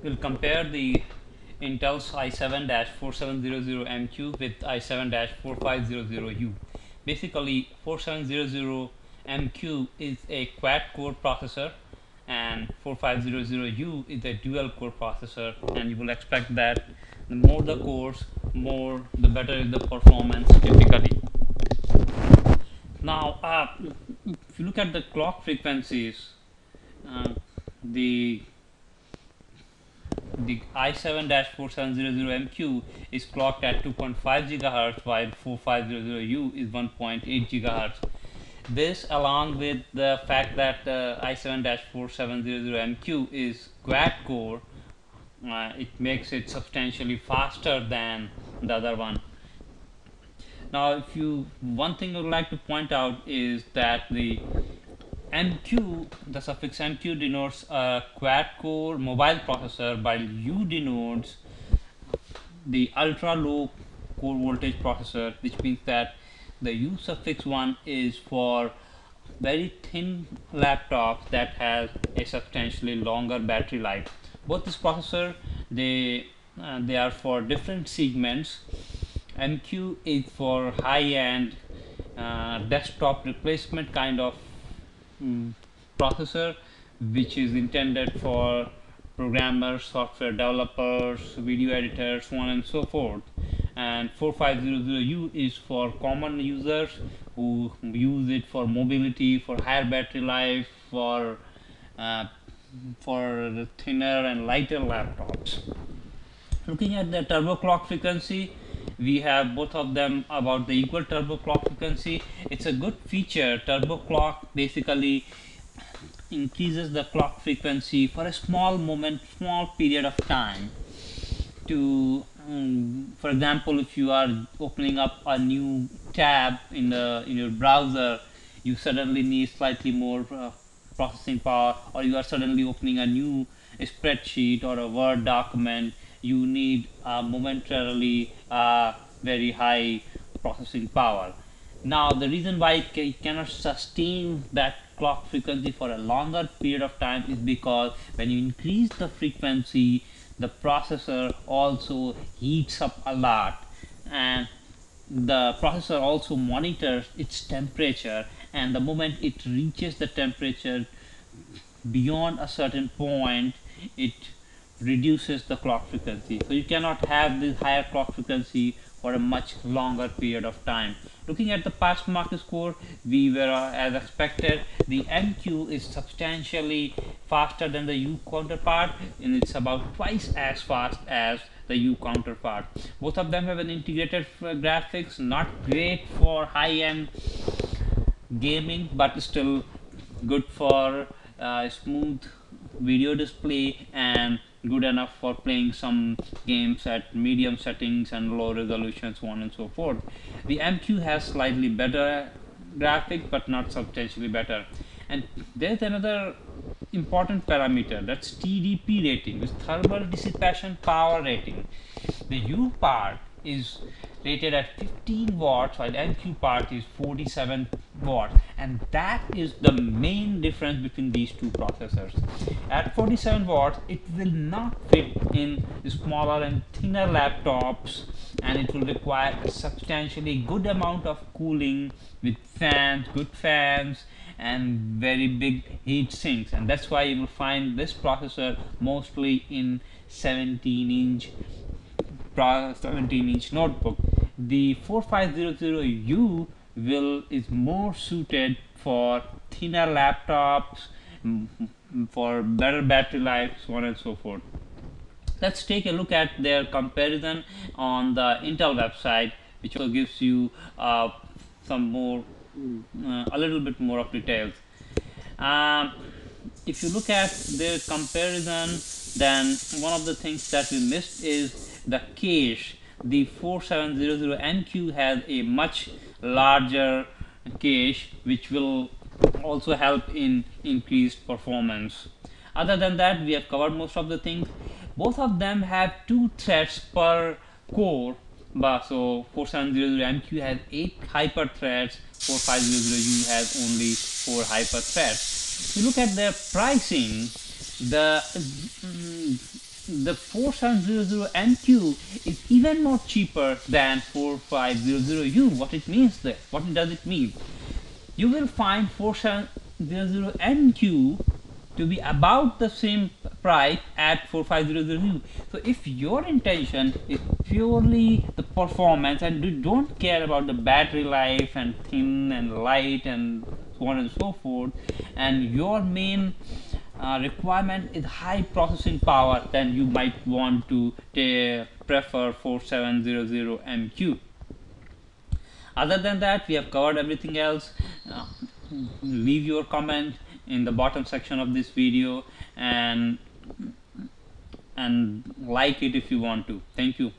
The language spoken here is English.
We'll compare the Intel's i7-4700MQ with i7-4500U. Basically, 4700MQ is a quad-core processor and 4500U is a dual-core processor, and you will expect that the more the cores, more the better is the performance typically. Now, if you look at the clock frequencies, uh, the the i7-4700MQ is clocked at 2.5 GHz while 4500U is 1.8 GHz. This, along with the fact that i7-4700MQ is quad core, it makes it substantially faster than the other one. Now, if you one thing I would like to point out is that the MQ, the suffix MQ denotes a quad-core mobile processor, while U denotes the ultra-low core voltage processor, which means that the U suffix 1 is for very thin laptops that has a substantially longer battery life. Both this processor, they are for different segments. MQ is for high-end desktop replacement kind of processor, which is intended for programmers, software developers, video editors, so on and so forth. And 4500U is for common users who use it for mobility, for higher battery life, for the thinner and lighter laptops. Looking at the turbo clock frequency, we have both of them about the equal turbo clock frequency. It's a good feature. Turbo clock basically increases the clock frequency for a small period of time. To for example, if you are opening up a new tab in your browser, you suddenly need slightly more processing power, or you are suddenly opening a new spreadsheet or a Word document, you need momentarily very high processing power. Now, the reason why it cannot sustain that clock frequency for a longer period of time is because when you increase the frequency, the processor also heats up a lot, and the processor also monitors its temperature, and the moment it reaches the temperature beyond a certain point, it reduces the clock frequency. So you cannot have this higher clock frequency for a much longer period of time. Looking at the past market score, we were as expected. The MQ is substantially faster than the U counterpart, and it's about twice as fast as the U counterpart. Both of them have an integrated graphics, not great for high-end gaming, but still good for smooth video display and good enough for playing some games at medium settings and low resolution, so on and so forth. The MQ has slightly better graphics, but not substantially better. And there's another important parameter, that's TDP rating, which thermal dissipation power rating. The U part is rated at 15 watts while MQ part is 47 watts, and that is the main difference between these two processors. At 47 watts, it will not fit in smaller and thinner laptops, and it will require a substantially good amount of cooling with fans, good fans, and very big heat sinks, and that's why you will find this processor mostly in 17-inch notebook. The 4500U is more suited for thinner laptops, for better battery life, so on and so forth. Let's take a look at their comparison on the Intel website, which also gives you some more, a little bit more of details. Um, if you look at their comparison, then one of the things that we missed is the cache. The 4700MQ has a much larger cache, which will also help in increased performance. Other than that, we have covered most of the things. Both of them have 2 threads per core, but so 4700MQ has 8 hyper threads, 4500U has only 4 hyper threads. If you look at their pricing, the 4700MQ is even more cheaper than 4500U. What it means there? What does it mean? You will find 4700MQ to be about the same price at 4500U. So if your intention is purely the performance and you don't care about the battery life and thin and light and so on and so forth, and your main requirement is high processing power, then you might want to prefer 4700MQ. Other than that, we have covered everything else. Leave your comment in the bottom section of this video and like it if you want to. Thank you.